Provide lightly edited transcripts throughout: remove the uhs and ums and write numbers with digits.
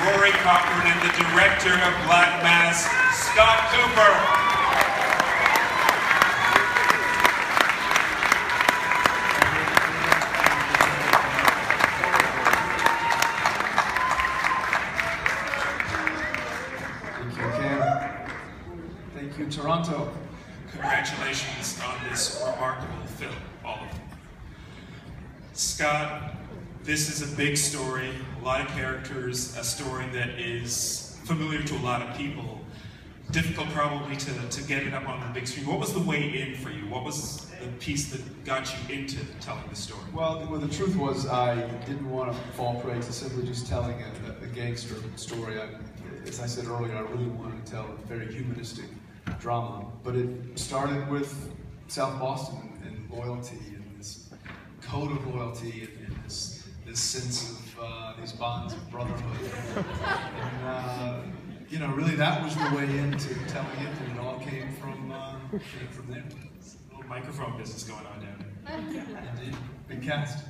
Rory Cochran, and the director of Black Mass, Scott Cooper. Thank you, Toronto. Congratulations on this remarkable film, all of you. Scott, this is a big story, a lot of characters, a story that is familiar to a lot of people. Difficult probably to get it up on the big screen. What was the way in for you? What was the piece that got you into telling the story? Well, the truth was I didn't want to fall prey to simply just telling a gangster story. As I said earlier, I really wanted to tell a very humanistic drama. But it started with South Boston and loyalty and this code of loyalty and this sense of these bonds of brotherhood. And you know, really that was the way into telling it, and it all came from there. There's a little microphone business going on down there. Indeed. Big cast.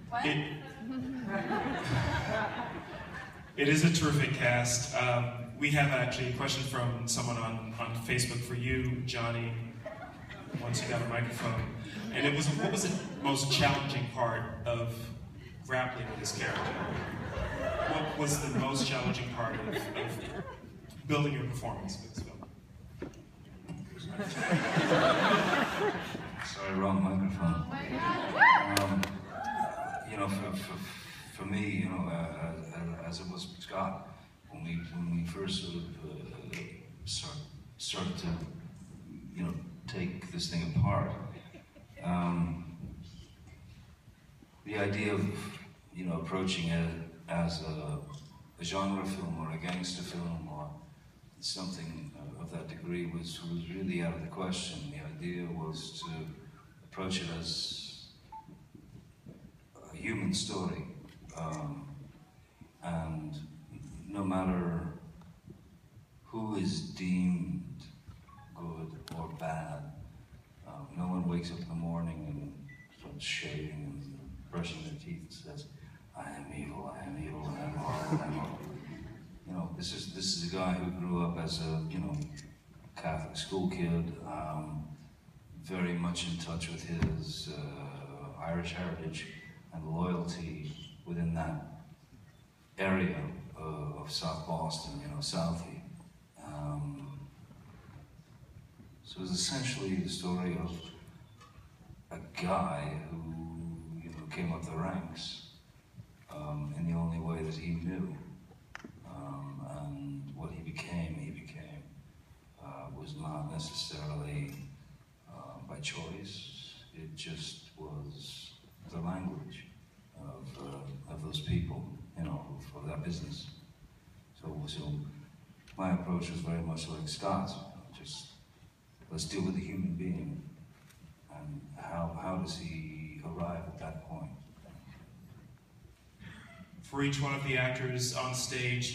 What? It is a terrific cast. We have actually a question from someone on Facebook for you, Johnny, once you got a microphone. And it was, what was the most challenging part of grappling with this character? What was the most challenging part of building your performance with this film? Sorry, wrong microphone. You know, for me, you know, as it was for Scott, when we first sort of started to, you know, take this thing apart, the idea of, you know, approaching it as a genre film or a gangster film or something of that degree was really out of the question. The idea was to approach it as a human story, and no matter who is deemed good or bad, no one wakes up in the morning and starts shaving and brushing their teeth and says, I am evil, I am evil, I am horrible, I am horrible. You know, this is a guy who grew up as a, you know, Catholic school kid, very much in touch with his Irish heritage and loyalty within that area of South Boston, you know, Southie. So it was essentially the story of a guy who, you know, came up the ranks in the only way that he knew, and what he became was not necessarily by choice. It just was the language of those people, you know, of that business. So my approach was very much like Scott's. Just let's deal with the human being, and how does he arrive at that point? For each one of the actors on stage,